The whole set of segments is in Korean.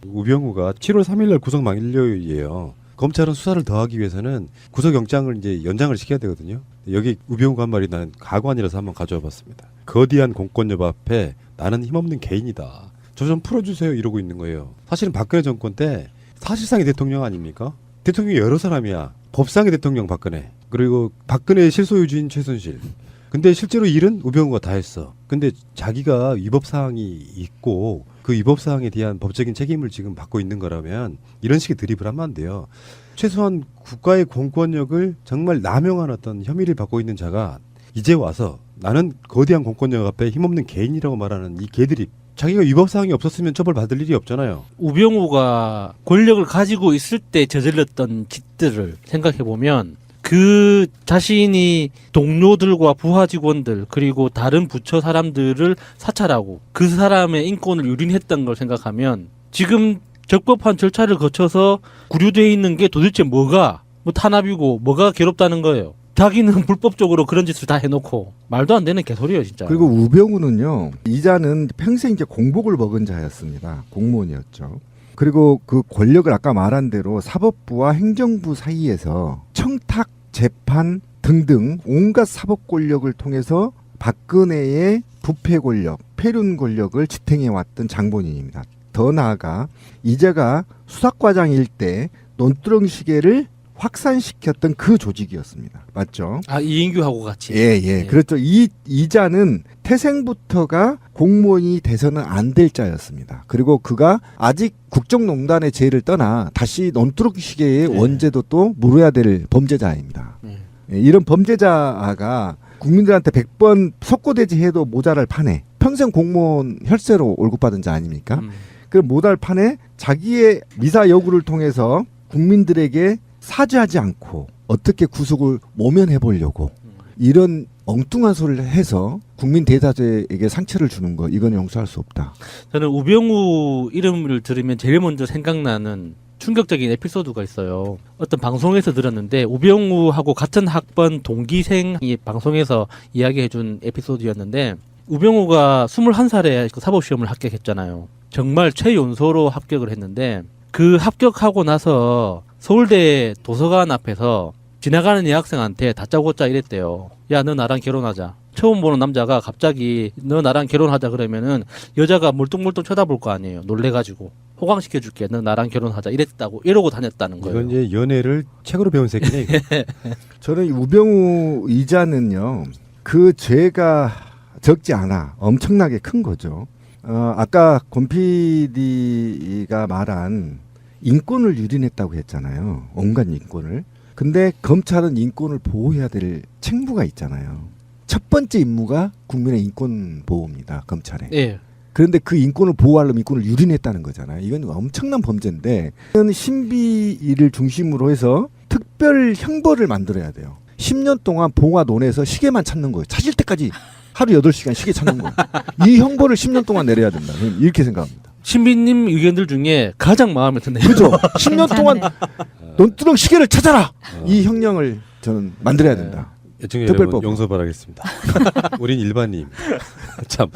우병우가 7월 3일날 구속 만료일이에요. 검찰은 수사를 더하기 위해서는 구속영장을 이제 연장을 시켜야 되거든요. 여기 우병우가 한 말이 나는 가관이라서 한번 가져와 봤습니다. 거대한 공권력 앞에 나는 힘없는 개인이다. 저 좀 풀어주세요 이러고 있는 거예요. 사실은 박근혜 정권 때 사실상의 대통령 아닙니까? 대통령이 여러 사람이야. 법상의 대통령 박근혜. 그리고 박근혜의 실소유주인 최순실. 근데 실제로 일은 우병우가 다 했어. 근데 자기가 위법사항이 있고 그 위법사항에 대한 법적인 책임을 지금 받고 있는 거라면 이런 식의 드립을 하면 안 돼요. 최소한 국가의 공권력을 정말 남용한 어떤 혐의를 받고 있는 자가 이제 와서 나는 거대한 공권력 앞에 힘없는 개인이라고 말하는 이 개드립. 자기가 위법사항이 없었으면 처벌받을 일이 없잖아요. 우병우가 권력을 가지고 있을 때 저질렀던 짓들을 생각해보면 그 자신이 동료들과 부하 직원들 그리고 다른 부처 사람들을 사찰하고 그 사람의 인권을 유린했던 걸 생각하면 지금 적법한 절차를 거쳐서 구류되어 있는 게 도대체 뭐가 뭐 탄압이고 뭐가 괴롭다는 거예요. 자기는 불법적으로 그런 짓을 다 해놓고 말도 안 되는 개소리예요 진짜. 그리고 우병우는요, 이자는 평생 이제 공복을 먹은 자였습니다. 공무원이었죠. 그리고 그 권력을 아까 말한 대로 사법부와 행정부 사이에서 청탁, 재판 등등 온갖 사법 권력을 통해서 박근혜의 부패 권력, 폐륜 권력을 지탱해왔던 장본인입니다. 더 나아가 이자가 수사과장일 때 논두렁 시계를 확산시켰던 그 조직이었습니다. 맞죠? 아 이인규하고 같이. 예. 그렇죠. 이자는 태생부터가 공무원이 돼서는 안 될 자였습니다. 그리고 그가 아직 국정농단의 죄를 떠나 다시 논두렁 시계의 원죄도 또 물어야 될 범죄자입니다. 예, 이런 범죄자가 국민들한테 100번 석고대지해도 모자랄 판에 평생 공무원 혈세로 월급받은 자 아닙니까? 그 모자랄 판에 자기의 미사 여구를 통해서 국민들에게 사죄하지 않고 어떻게 구속을 모면해 보려고 이런 엉뚱한 소리를 해서 국민 대다수에게 상처를 주는 거 이건 용서할 수 없다. 저는 우병우 이름을 들으면 제일 먼저 생각나는 충격적인 에피소드가 있어요. 어떤 방송에서 들었는데 우병우하고 같은 학번 동기생이 방송에서 이야기해준 에피소드였는데 우병우가 21살에 그 사법시험을 합격했잖아요. 정말 최연소로 합격을 했는데 그 합격하고 나서 서울대 도서관 앞에서 지나가는 여학생한테 다짜고짜 이랬대요. 야, 너 나랑 결혼하자. 처음 보는 남자가 갑자기 너 나랑 결혼하자 그러면은 여자가 멀뚱멀뚱 쳐다볼 거 아니에요. 놀래가지고 호강시켜줄게. 너 나랑 결혼하자. 이러고 다녔다는 거예요. 이건 이제 연애를 책으로 배운 새끼네. 이거. 저는 이 우병우 이자는요, 그 죄가 적지 않아 엄청나게 큰 거죠. 아까 권 PD가 말한 인권을 유린했다고 했잖아요. 온갖 인권을. 근데 검찰은 인권을 보호해야 될 책무가 있잖아요. 첫 번째 임무가 국민의 인권 보호입니다. 검찰에. 예. 그런데 그 인권을 보호하려면 인권을 유린했다는 거잖아요. 이건 엄청난 범죄인데 이건 신비를 중심으로 해서 특별 형벌을 만들어야 돼요. 10년 동안 봉화 논에서 시계만 찾는 거예요. 찾을 때까지 하루 8시간 시계 찾는 거예요. 이 형벌을 10년 동안 내려야 된다. 이렇게 생각합니다. 신비님 의견들 중에 가장 마음에 드네요. 그죠? 10년 동안 논두렁 시계를 찾아라. 이 형량을 저는 만들어야 된다. 애청자 특별법. 여러분 용서 바라겠습니다. 우린 일반인. 참.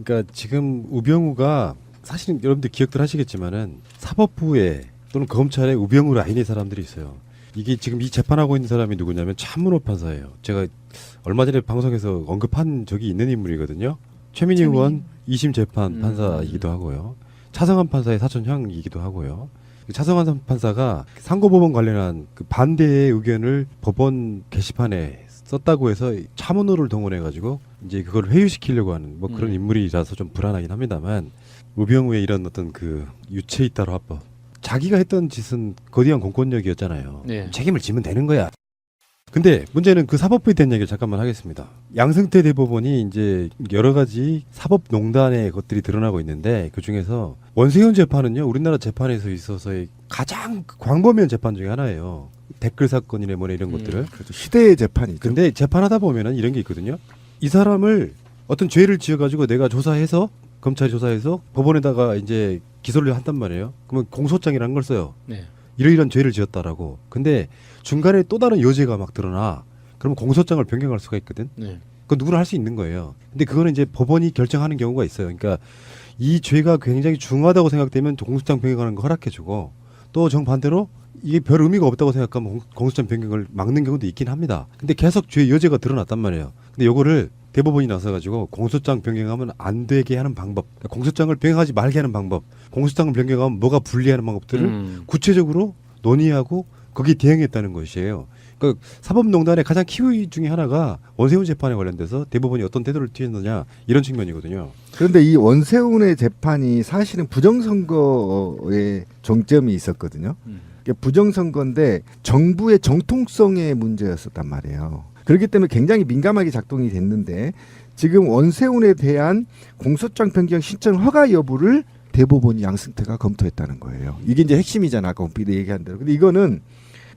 그러니까 지금 우병우가 사실은 여러분들 기억들 하시겠지만은 사법부에 또는 검찰에 우병우 라인의 사람들이 있어요. 이게 지금 이 재판하고 있는 사람이 누구냐면 차문호 판사예요. 제가 얼마 전에 방송에서 언급한 적이 있는 인물이거든요. 최민희 의원 2심 재판 판사이기도 하고요. 차성한 판사의 사촌형이기도 하고요. 차성한 판사가 상고법원 관련한 그 반대의 의견을 법원 게시판에 썼다고 해서 차문호를 동원해가지고 이제 그걸 회유시키려고 하는 뭐 그런 인물이라서 좀 불안하긴 합니다만 우병우의 이런 어떤 그 유체 이따로 합법. 자기가 했던 짓은 거대한 공권력이었잖아요. 네. 책임을 지면 되는 거야. 근데 문제는 그 사법부에 대한 얘기를 잠깐만 하겠습니다. 양승태 대법원이 이제 여러 가지 사법농단의 것들이 드러나고 있는데 그 중에서 원세훈 재판은요, 우리나라 재판에서 있어서의 가장 광범위한 재판 중에 하나예요. 댓글 사건이나 뭐나 이런 것들을. 그렇죠. 시대의 재판이죠. 근데 재판하다 보면은 이런 게 있거든요. 이 사람을 어떤 죄를 지어가지고 내가 조사해서 검찰이 조사해서 법원에다가 이제 기소를 한단 말이에요. 그러면 공소장이라는 걸 써요. 네. 이러이러한 죄를 지었다라고. 근데 중간에 또 다른 여죄가 막 드러나. 그러면 공소장을 변경할 수가 있거든. 네. 그건 누구나 할 수 있는 거예요. 근데 그거는 이제 법원이 결정하는 경우가 있어요. 그러니까 이 죄가 굉장히 중하다고 생각되면 공소장 변경하는 거 허락해주고 또 정반대로 이게 별 의미가 없다고 생각하면 공소장 변경을 막는 경우도 있긴 합니다. 근데 계속 죄 여죄가 드러났단 말이에요. 근데 요거를 대법원이 나서가지고 공소장 변경하면 안 되게 하는 방법, 공소장을 변경하지 말게 하는 방법, 공소장을 변경하면 뭐가 불리하는 방법들을 구체적으로 논의하고 거기에 대응했다는 것이에요. 그러니까 사법농단의 가장 키워이 중에 하나가 원세훈 재판에 관련돼서 대법원이 어떤 태도를 취했느냐 이런 측면이거든요. 그런데 이 원세훈의 재판이 사실은 부정선거에 정점이 있었거든요. 부정선거인데 정부의 정통성의 문제였었단 말이에요. 그렇기 때문에 굉장히 민감하게 작동이 됐는데 지금 원세훈에 대한 공소장 변경 신청 허가 여부를 대법원이 양승태가 검토했다는 거예요. 이게 이제 핵심이잖아. 아까 원피드 얘기한 대로. 근데 이거는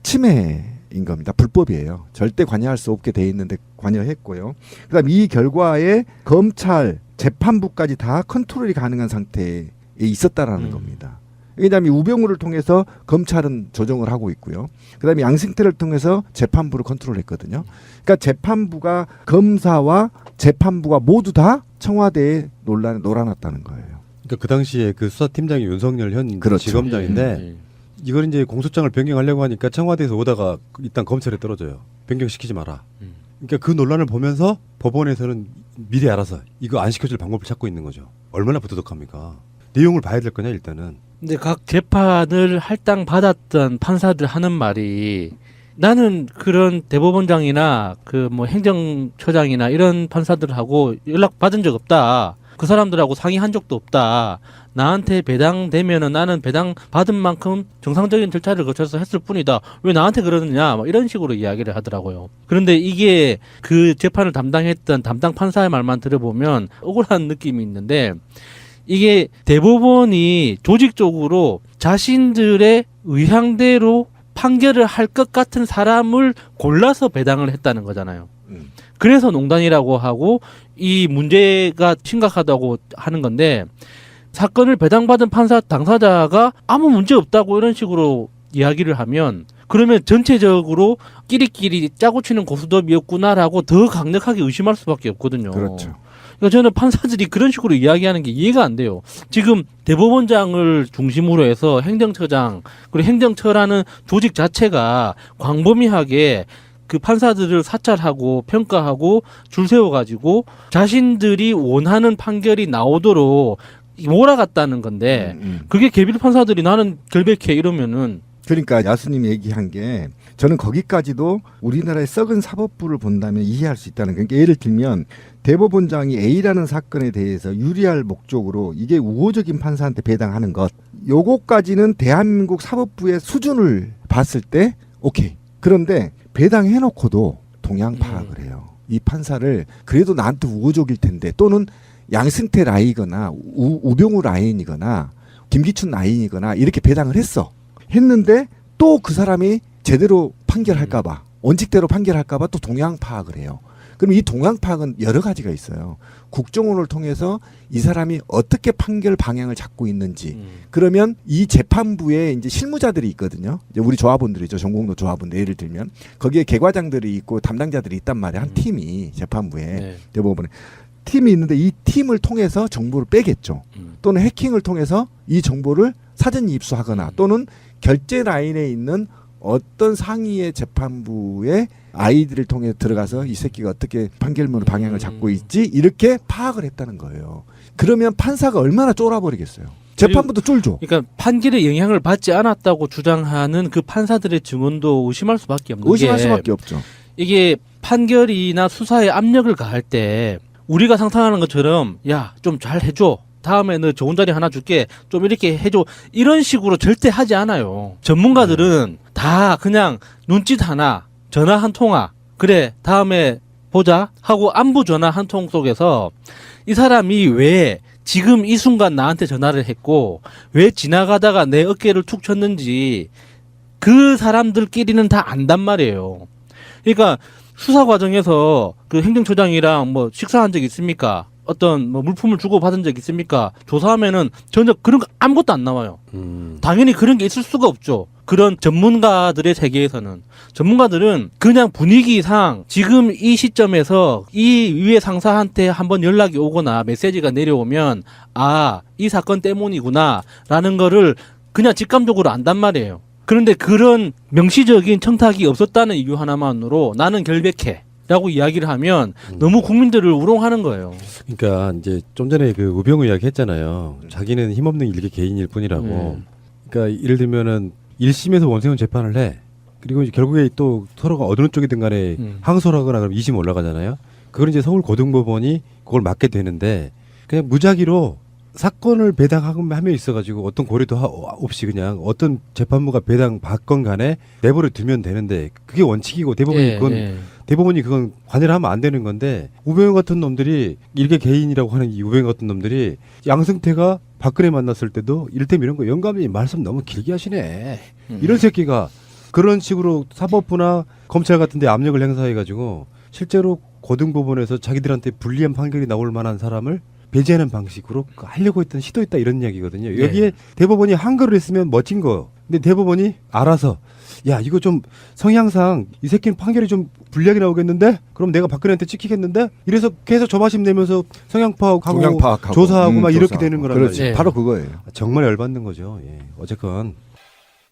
침해인 겁니다. 불법이에요. 절대 관여할 수 없게 돼 있는데 관여했고요. 그다음 이 결과에 검찰, 재판부까지 다 컨트롤이 가능한 상태에 있었다라는 겁니다. 그다음에 우병우를 통해서 검찰은 조정을 하고 있고요. 그다음에 양승태를 통해서 재판부를 컨트롤했거든요. 그러니까 재판부가 검사와 재판부가 모두 다 청와대에 놀아놨다는 거예요. 그러니까 그 당시에 그 수사팀장이 윤석열 현 그렇죠. 지검장인데 이걸 이제 공소장을 변경하려고 하니까 청와대에서 오다가 일단 검찰에 떨어져요. 변경시키지 마라. 그러니까 그 논란을 보면서 법원에서는 미리 알아서 이거 안 시켜줄 방법을 찾고 있는 거죠. 얼마나 부도덕합니까? 내용을 봐야 될 거냐 일단은. 근데 각 재판을 할당 받았던 판사들 하는 말이 나는 그런 대법원장이나 그 뭐 행정처장이나 이런 판사들하고 연락 받은 적 없다. 그 사람들하고 상의한 적도 없다. 나한테 배당되면은 나는 배당 받은 만큼 정상적인 절차를 거쳐서 했을 뿐이다. 왜 나한테 그러느냐? 막 이런 식으로 이야기를 하더라고요. 그런데 이게 그 재판을 담당했던 담당 판사의 말만 들어보면 억울한 느낌이 있는데 이게 대법원이 조직적으로 자신들의 의향대로 판결을 할 것 같은 사람을 골라서 배당을 했다는 거잖아요. 그래서 농단이라고 하고 이 문제가 심각하다고 하는 건데 사건을 배당받은 판사 당사자가 아무 문제 없다고 이런 식으로 이야기를 하면 그러면 전체적으로 끼리끼리 짜고 치는 고스톱이었구나라고 더 강력하게 의심할 수밖에 없거든요. 그렇죠. 그러니까 저는 판사들이 그런 식으로 이야기하는 게 이해가 안 돼요. 지금 대법원장을 중심으로 해서 행정처장 그리고 행정처라는 조직 자체가 광범위하게 그 판사들을 사찰하고 평가하고 줄 세워가지고 자신들이 원하는 판결이 나오도록 몰아갔다는 건데 그게 개별 판사들이 나는 결백해 이러면은 그러니까 야수님이 얘기한 게 저는 거기까지도 우리나라의 썩은 사법부를 본다면 이해할 수 있다는 거예요. 그러니까 예를 들면 대법원장이 A라는 사건에 대해서 유리할 목적으로 이게 우호적인 판사한테 배당하는 것 요거까지는 대한민국 사법부의 수준을 봤을 때 오케이. 그런데 배당해놓고도 동향 파악을 해요. 이 판사를 그래도 나한테 우호적일 텐데 또는 양승태 라인이거나 우병우 라인이거나 김기춘 라인이거나 이렇게 배당을 했는데 또 그 사람이 제대로 판결할까봐 원칙대로 판결할까봐 또 동향 파악을 해요. 그럼 이 동향 파악은 여러 가지가 있어요. 국정원을 통해서 이 사람이 어떻게 판결 방향을 잡고 있는지. 그러면 이 재판부에 이제 실무자들이 있거든요. 이제 우리 조합원들이죠. 전공도 조합원들 예를 들면 거기에 개과장들이 있고 담당자들이 있단 말이에요. 한 팀이 재판부에 네. 대법원에 팀이 있는데 이 팀을 통해서 정보를 빼겠죠. 또는 해킹을 통해서 이 정보를 사전 입수하거나 또는 결제 라인에 있는 어떤 상위의 재판부의 아이들을 통해 들어가서 이 새끼가 어떻게 판결문 방향을 잡고 있지 이렇게 파악을 했다는 거예요. 그러면 판사가 얼마나 쫄아버리겠어요. 재판부도 쫄죠. 그러니까 판결에 영향을 받지 않았다고 주장하는 그 판사들의 증언도 의심할 수밖에 없는 의심할 게 수밖에 없죠. 이게 판결이나 수사에 압력을 가할 때 우리가 상상하는 것처럼 야 좀 잘 해줘. 다음에 너 좋은 자리 하나 줄게. 좀 이렇게 해줘. 이런 식으로 절대 하지 않아요. 전문가들은 다 그냥 눈짓 하나, 전화 한 통화. 그래, 다음에 보자 하고 안부 전화 한 통 속에서 이 사람이 왜 지금 이 순간 나한테 전화를 했고 왜 지나가다가 내 어깨를 툭 쳤는지 그 사람들끼리는 다 안단 말이에요. 그러니까 수사 과정에서 그 행정처장이랑 뭐 식사한 적 있습니까? 어떤 뭐 물품을 주고 받은 적 있습니까? 조사하면은 전혀 그런 거 아무것도 안 나와요. 다 당연히 그런 게 있을 수가 없죠. 그런 전문가들의 세계에서는 전문가들은 그냥 분위기상 지금 이 시점에서 이 위에 상사한테 한번 연락이 오거나 메시지가 내려오면 아, 이 사건 때문이구나 라는 거를 그냥 직감적으로 안단 말이에요. 그런데 그런 명시적인 청탁이 없었다는 이유 하나만으로 나는 결백해 라고 이야기를 하면 너무 국민들을 우롱하는 거예요. 그러니까 이제 좀 전에 그 우병우 이야기 했잖아요. 자기는 힘없는 일개 개인일 뿐이라고. 그러니까 예를 들면은 1심에서 원세훈 재판을 해. 그리고 이제 결국에 또 서로가 어느 쪽이든 간에 항소를 하거나 그러면 2심 올라가잖아요. 그걸 이제 서울고등법원이 그걸 맡게 되는데 그냥 무작위로 사건을 배당하면 있어가지고 어떤 고려도 없이 그냥 어떤 재판부가 배당 받건 간에 내버려 두면 되는데 그게 원칙이고 대법원이 그건 관여를 하면 안 되는 건데 우병우 같은 놈들이 일개 개인이라고 하는 이 우병우 같은 놈들이 양승태가 박근혜 만났을 때도 이를테면 이런 거 영감님 말씀 너무 길게 하시네. 이런 새끼가 그런 식으로 사법부나 검찰 같은 데 압력을 행사해가지고 실제로 고등법원에서 자기들한테 불리한 판결이 나올 만한 사람을 배제하는 방식으로 하려고 했던 시도했다 이런 이야기거든요. 여기에 대법원이 한글을 했으면 멋진 거예요. 근데 대법원이 알아서 야 이거 좀 성향상 이 새끼는 판결이 좀 불리하게 나오겠는데 그럼 내가 박근혜한테 찍히겠는데 이래서 계속 조바심 내면서 성향 파악하고 조사하고 막 이렇게 되는 거란 그렇지. 말이에요. 바로 그거예요. 정말 열받는 거죠. 예. 어쨌건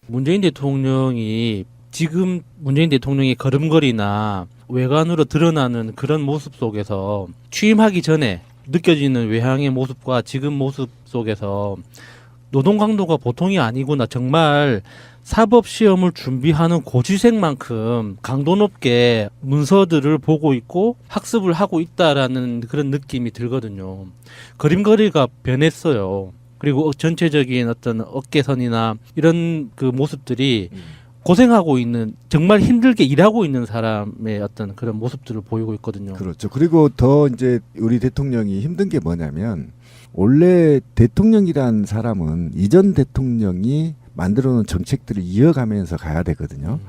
문재인 대통령이 지금 문재인 대통령의 걸음걸이나 외관으로 드러나는 그런 모습 속에서 취임하기 전에 느껴지는 외향의 모습과 지금 모습 속에서 노동 강도가 보통이 아니구나. 정말 사법 시험을 준비하는 고시생만큼 강도 높게 문서들을 보고 있고 학습을 하고 있다라는 그런 느낌이 들거든요. 그림거리가 변했어요. 그리고 전체적인 어떤 어깨선이나 이런 그 모습들이 고생하고 있는 정말 힘들게 일하고 있는 사람의 어떤 그런 모습들을 보이고 있거든요. 그렇죠. 그리고 더 이제 우리 대통령이 힘든 게 뭐냐면 원래 대통령이란 사람은 이전 대통령이 만들어 놓은 정책들을 이어가면서 가야 되거든요.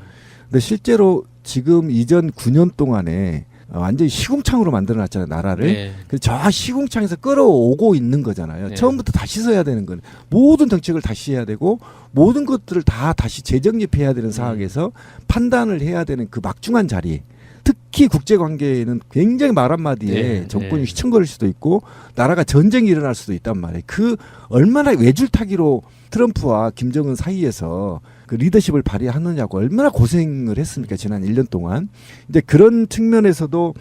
근데 실제로 지금 이전 9년 동안에 완전히 시궁창으로 만들어놨잖아요, 나라를. 네. 그래서 저 시궁창에서 끌어오고 있는 거잖아요. 네. 처음부터 다시 써야 되는 거는 모든 정책을 다시 해야 되고 모든 것들을 다 다시 재정립해야 되는 상황에서 판단을 해야 되는 그 막중한 자리. 특히 국제관계에는 굉장히 말 한마디에 네. 정권이 네. 휘청거릴 수도 있고 나라가 전쟁이 일어날 수도 있단 말이에요. 그 얼마나 외줄타기로 트럼프와 김정은 사이에서 그 리더십을 발휘하느냐고 얼마나 고생을 했습니까? 지난 1년 동안. 이제 그런 측면에서도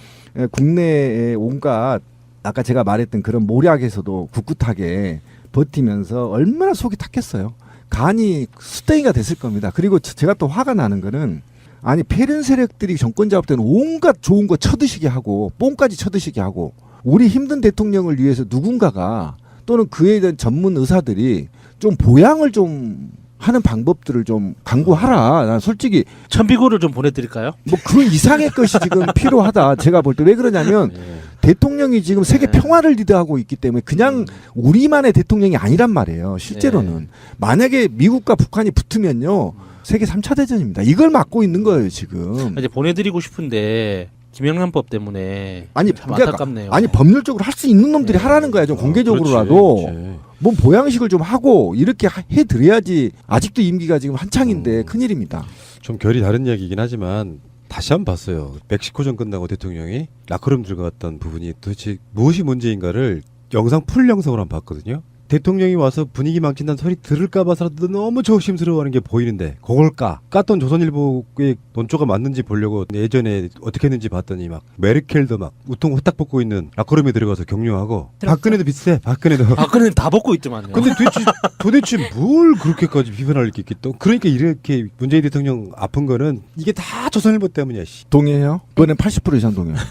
국내의 온갖 아까 제가 말했던 그런 모략에서도 꿋꿋하게 버티면서 얼마나 속이 탔겠어요. 간이 수땡이가 됐을 겁니다. 그리고 제가 또 화가 나는 거는 아니 패륜 세력들이 정권 잡을 때는 온갖 좋은 거 쳐드시게 하고 뽕까지 쳐드시게 하고 우리 힘든 대통령을 위해서 누군가가 또는 그에 대한 전문 의사들이 좀 보양을 좀 하는 방법들을 좀 강구하라. 난 솔직히 천비고를 좀 보내드릴까요? 뭐 그 이상의 것이 지금 필요하다. 제가 볼 때 왜 그러냐면 대통령이 지금 세계 평화를 리드하고 있기 때문에 그냥 우리만의 대통령이 아니란 말이에요. 실제로는 만약에 미국과 북한이 붙으면요 세계 3차 대전입니다. 이걸 막고 있는 거예요 지금. 이제 보내드리고 싶은데 김영란법 때문에 아니 참 안타깝네요. 아니 법률적으로 할 수 있는 놈들이 하라는 거야. 좀 공개적으로라도. 그렇지. 뭔 보양식을 좀 하고 이렇게 해드려야지. 아직도 임기가 지금 한창인데 큰일입니다. 좀 결이 다른 이야기이긴 하지만 다시 한번 봤어요. 멕시코전 끝나고 대통령이 라커룸 들어갔던 부분이 도대체 무엇이 문제인가를 영상 풀 영상으로 한번 봤거든요. 대통령이 와서 분위기 망친다는 소리 들을까 봐서라도 너무 조심스러워하는 게 보이는데 그걸 깠던 조선일보의 논조가 맞는지 보려고 예전에 어떻게 했는지 봤더니 막 메르켈도 막 우통 후딱 벗고 있는 라커룸에 들어가서 격려하고 박근혜도 비슷해. 박근혜는 다 벗고 있더만요. 근데 도대체 뭘 그렇게까지 비판할 게 있겠다. 그러니까 이렇게 문재인 대통령 아픈 거는 이게 다 조선일보 때문이야. 씨. 동의해요? 이번엔 80% 이상 동의해요.